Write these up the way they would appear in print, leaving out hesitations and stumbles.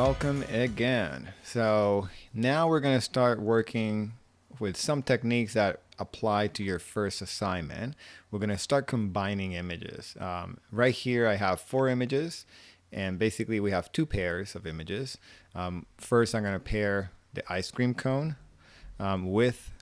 welcome again. So now we're going to start working with some techniques that apply to your first assignment. We're going to start combining images. Right here I have 4 images, and basically we have 2 pairs of images. First I'm going to pair the ice cream cone with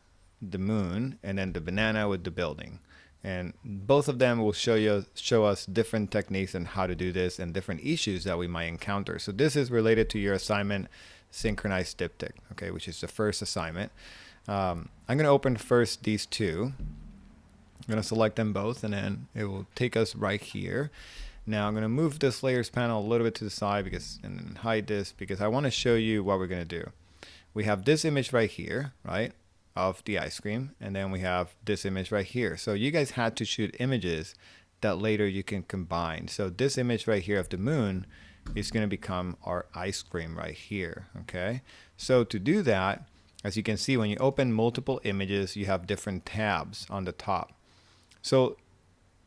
the moon, and then the banana with the building. And both of them will show us different techniques and how to do this and different issues that we might encounter. So this is related to your assignment, synchronized diptych, okay, which is the first assignment. I'm going to open first these 2. I'm going to select them both, and then it will take us right here. Now I'm going to move this layers panel a little bit to the side and then hide this because I want to show you what we're going to do. We have this image right here, right, of the ice cream, and then we have this image right here. So you guys had to shoot images that later you can combine. So this image right here of the moon is going to become our ice cream right here. Okay, so to do that, as you can see, when you open multiple images, you have different tabs on the top. So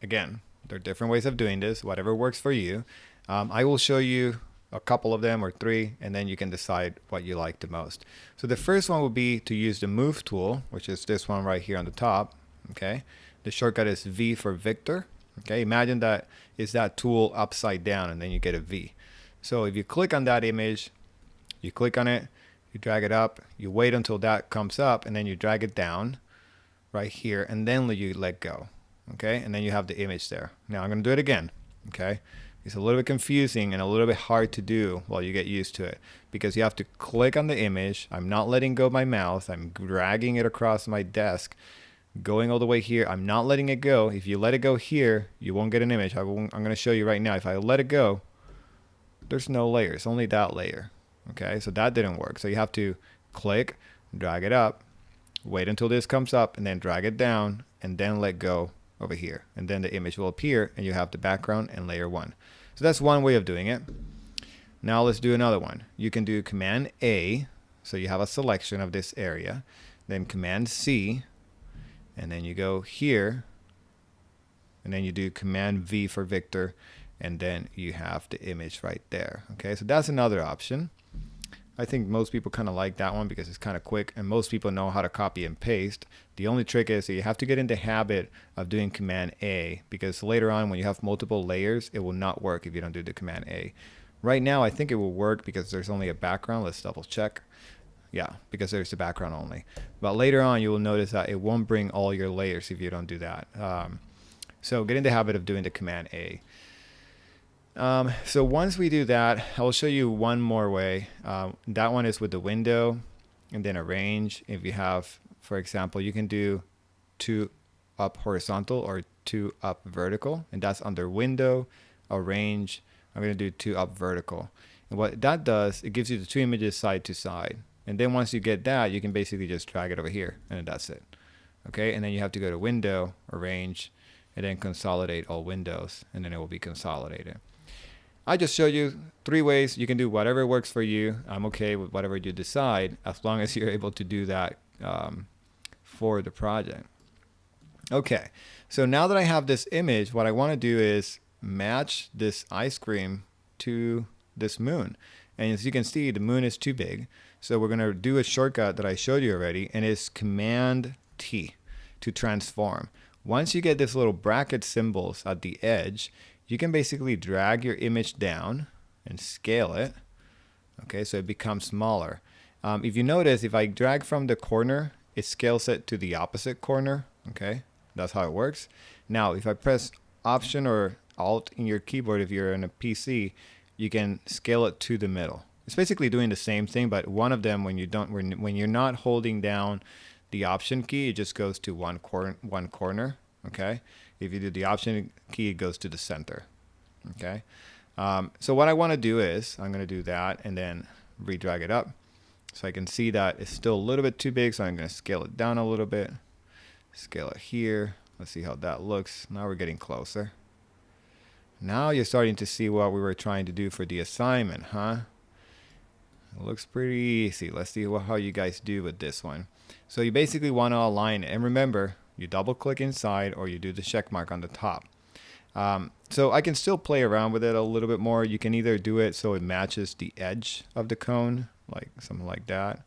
again, there are different ways of doing this, whatever works for you. I will show you a couple of them or 3, and then you can decide what you like the most. So the first one will be to use the move tool, which is this one right here on the top. Okay, the shortcut is V for Victor. Okay, imagine that is that tool upside down, and then you get a V. So if you click on that image, you click on it, you drag it up, you wait until that comes up, and then you drag it down right here, and then you let go. Okay, and then you have the image there. Now I'm going to do it again. Okay, it's a little bit confusing and a little bit hard to do while you get used to it, because you have to click on the image. I'm not letting go of my mouse. I'm dragging it across my desk, going all the way here. I'm not letting it go. If you let it go here, you won't get an image. I'm going to show you right now. If I let it go, there's no layers, only that layer. Okay, so that didn't work. So you have to click, drag it up, wait until this comes up, and then drag it down, and then let go over here, and then the image will appear, and you have the background and layer 1. So that's one way of doing it. Now let's do another one. You can do Command A, so you have a selection of this area, then Command C, and then you go here, and then you do Command V for Victor, and then you have the image right there. Okay, so that's another option. I think most people kind of like that one because it's kind of quick, and most people know how to copy and paste. The only trick is that you have to get in the habit of doing Command A, because later on when you have multiple layers, it will not work if you don't do the Command A. Right now I think it will work because there's only a background. Let's double check. Yeah, because there's the background only. But later on you will notice that it won't bring all your layers if you don't do that. So get in the habit of doing the Command A. So once we do that, I'll show you one more way. That one is with the window and then arrange. If you have, for example, you can do 2 up horizontal or 2 up vertical, and that's under window, arrange. I'm going to do 2 up vertical. And what that does, it gives you the 2 images side to side. And then once you get that, you can basically just drag it over here, and that's it. Okay, and then you have to go to window, arrange, and then consolidate all windows, and then it will be consolidated. I just showed you 3 ways. You can do whatever works for you. I'm okay with whatever you decide, as long as you're able to do that for the project. Okay, so now that I have this image, what I want to do is match this ice cream to this moon. And as you can see, the moon is too big. So we're going to do a shortcut that I showed you already, and it's Command T to transform. Once you get this little bracket symbols at the edge, you can basically drag your image down and scale it. Okay, so it becomes smaller. If you notice, if I drag from the corner, it scales it to the opposite corner. Okay, that's how it works. Now, if I press Option or Alt in your keyboard, if you're in a PC, you can scale it to the middle. It's basically doing the same thing, but one of them, when you're not holding down the Option key, it just goes to one corner. Okay. If you do the Option key, it goes to the center. Okay. So what I want to do is I'm going to do that and then re-drag it up. So I can see that it's still a little bit too big. So I'm going to scale it down a little bit. Scale it here. Let's see how that looks. Now we're getting closer. Now you're starting to see what we were trying to do for the assignment, huh? It looks pretty easy. Let's see how you guys do with this one. So you basically want to align it. And remember, you double click inside or you do the check mark on the top. So I can still play around with it a little bit more. You can either do it so it matches the edge of the cone, like something like that,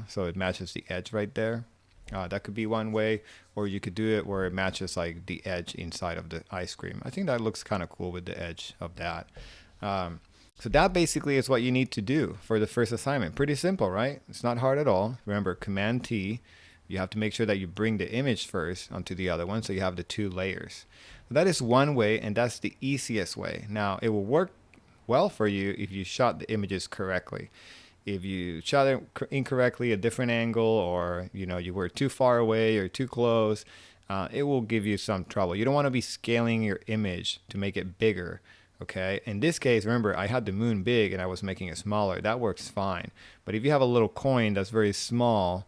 so it matches the edge right there. That could be one way, or you could do it where it matches like the edge inside of the ice cream. I think that looks kind of cool with the edge of that. Um, so that basically is what you need to do for the first assignment. Pretty simple, right? It's not hard at all. Remember, Command T. You have to make sure that you bring the image first onto the other one so you have the two layers. That is one way, and that's the easiest way. Now, it will work well for you if you shot the images correctly. If you shot it incorrectly, a different angle, or you were too far away or too close, it will give you some trouble. You don't want to be scaling your image to make it bigger. Okay. In this case, remember, I had the moon big and I was making it smaller. That works fine. But if you have a little coin that's very small,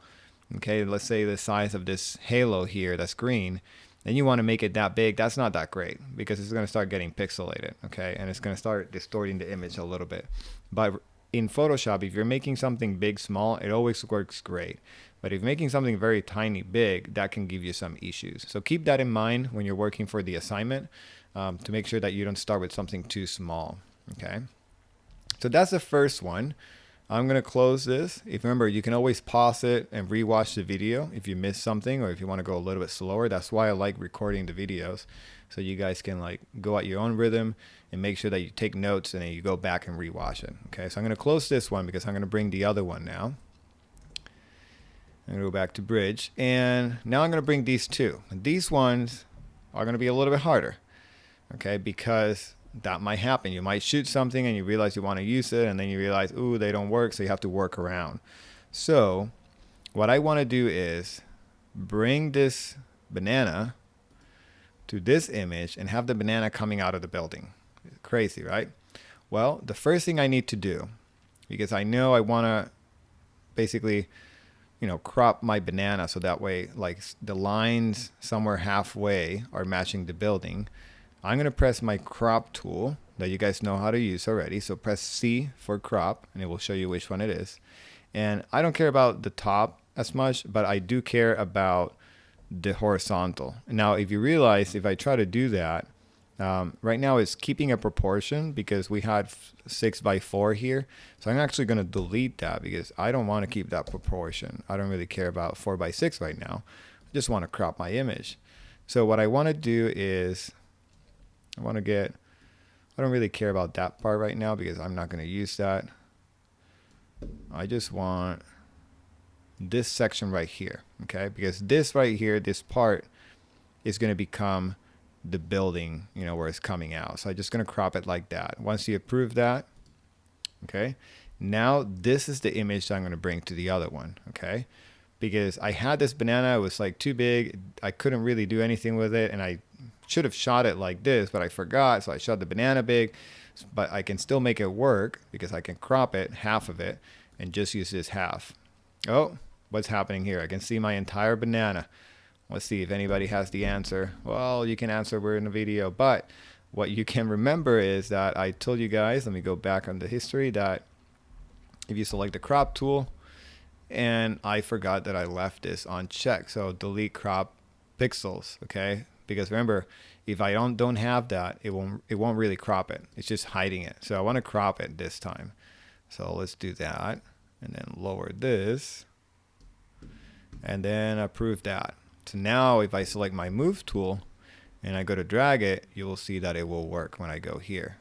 okay, let's say the size of this halo here that's green, then you want to make it that big, that's not that great because it's going to start getting pixelated, okay, and it's going to start distorting the image a little bit. But in Photoshop, if you're making something big small, it always works great. But if you're making something very tiny big, that can give you some issues. So keep that in mind when you're working for the assignment, to make sure that you don't start with something too small, okay. So that's the first one. I'm going to close this. If remember, you can always pause it and rewatch the video if you miss something or if you want to go a little bit slower. That's why I like recording the videos, so you guys can like go at your own rhythm and make sure that you take notes and then you go back and rewatch it. Okay, so I'm going to close this one because I'm going to bring the other one now. I'm going to go back to bridge, and now I'm going to bring these two. And these ones are going to be a little bit harder, okay, because that might happen. You might shoot something and you realize you want to use it, and then you realize, ooh, they don't work, so you have to work around. So what I want to do is bring this banana to this image and have the banana coming out of the building. Crazy, right? Well, the first thing I need to do, because I know I want to basically, crop my banana so that way like the lines somewhere halfway are matching the building. I'm going to press my crop tool that you guys know how to use already. So press C for crop, and it will show you which one it is. And I don't care about the top as much, but I do care about the horizontal. Now, if you realize, if I try to do that, right now it's keeping a proportion because we had 6x4 here. So I'm actually going to delete that because I don't want to keep that proportion. I don't really care about 4x6 right now. I just want to crop my image. So what I want to do is I don't really care about that part right now because I'm not going to use that. I just want this section right here, okay? Because this right here, this part is going to become the building, where it's coming out. So I'm just going to crop it like that. Once you approve that, okay? Now this is the image that I'm going to bring to the other one, okay? Because I had this banana, it was like too big. I couldn't really do anything with it, and I should have shot it like this, but I forgot, so I shot the banana big. But I can still make it work because I can crop it, half of it, and just use this half. Oh, what's happening here? I can see my entire banana. Let's see if anybody has the answer. Well, you can answer, we're in the video, but what you can remember is that I told you guys, let me go back on the history, that if you select the crop tool, and I forgot that I left this unchecked, so delete crop pixels, okay? Because remember, if I don't have that, it won't really crop it. It's just hiding it. So I want to crop it this time. So let's do that, and then lower this, and then approve that. So now if I select my move tool and I go to drag it, you will see that it will work when I go here.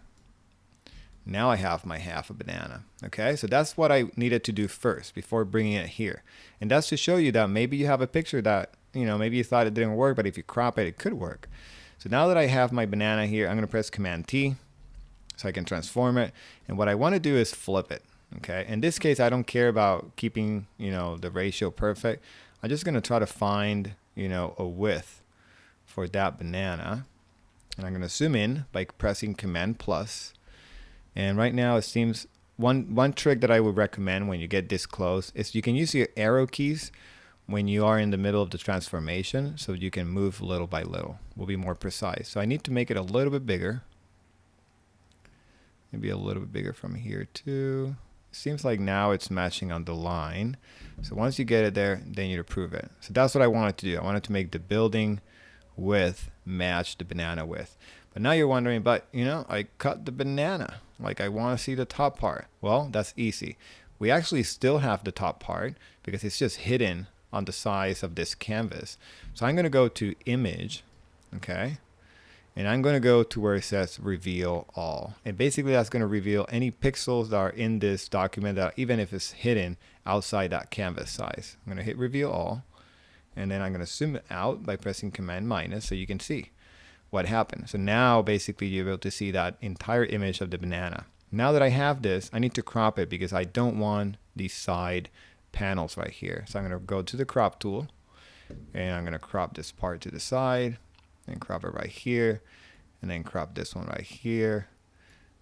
Now I have my half a banana. Okay, so that's what I needed to do first before bringing it here. And that's to show you that maybe you have a picture that, maybe you thought it didn't work, but if you crop it, it could work. So now that I have my banana here, I'm going to press Command T so I can transform it. And what I want to do is flip it. Okay, in this case, I don't care about keeping, the ratio perfect. I'm just going to try to find, a width for that banana. And I'm going to zoom in by pressing Command plus. And right now it seems one trick that I would recommend when you get this close is you can use your arrow keys when you are in the middle of the transformation, so you can move little by little. We'll be more precise. So I need to make it a little bit bigger. Maybe a little bit bigger from here too. It seems like now it's matching on the line. So once you get it there, then you approve it. So that's what I wanted to do. I wanted to make the building width match the banana with. But now you're wondering, but I cut the banana. Like, I want to see the top part. Well, that's easy. We actually still have the top part because it's just hidden on the size of this canvas. So I'm going to go to image, okay? And I'm going to go to where it says reveal all. And basically that's going to reveal any pixels that are in this document, that even if it's hidden outside that canvas size. I'm going to hit reveal all. And then I'm going to zoom it out by pressing Command minus so you can see what happened. So now basically you're able to see that entire image of the banana. Now that I have this, I need to crop it because I don't want these side panels right here. So I'm going to go to the crop tool and I'm going to crop this part to the side and crop it right here, and then crop this one right here.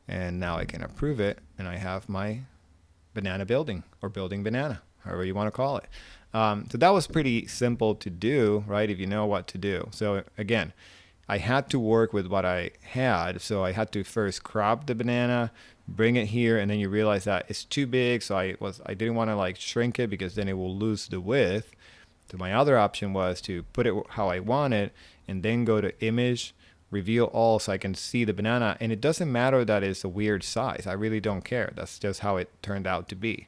And now I can approve it, and I have my banana building, or building banana, however you want to call it. So that was pretty simple to do, right? If you know what to do. So again, I had to work with what I had. So I had to first crop the banana, bring it here, and then you realize that it's too big. So I didn't want to like shrink it because then it will lose the width. So my other option was to put it how I want it, and then go to image, reveal all, so I can see the banana. And it doesn't matter that it's a weird size. I really don't care. That's just how it turned out to be.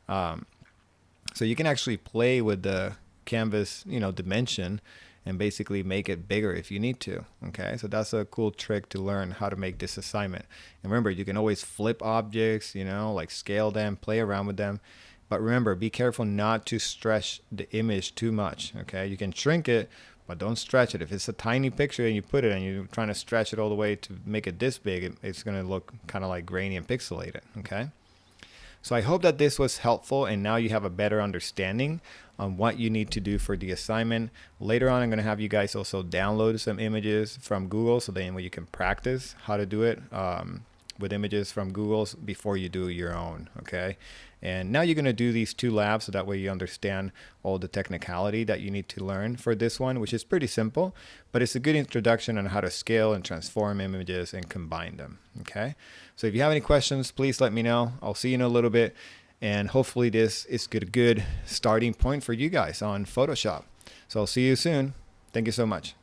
So you can actually play with the canvas, dimension, and basically make it bigger if you need to. Okay, so that's a cool trick to learn how to make this assignment. And remember, you can always flip objects, like scale them, play around with them. But remember, be careful not to stretch the image too much. Okay, you can shrink it, but don't stretch it. If it's a tiny picture and you put it and you're trying to stretch it all the way to make it this big, it's going to look kind of like grainy and pixelated. Okay. So I hope that this was helpful, and now you have a better understanding on what you need to do for the assignment. Later on, I'm going to have you guys also download some images from Google, so then you can practice how to do it with images from Google's before you do your own. Okay. And now you're going to do these 2 labs, so that way you understand all the technicality that you need to learn for this one, which is pretty simple, but it's a good introduction on how to scale and transform images and combine them. Okay. So if you have any questions, please let me know. I'll see you in a little bit. And hopefully this is a good starting point for you guys on Photoshop. So I'll see you soon. Thank you so much.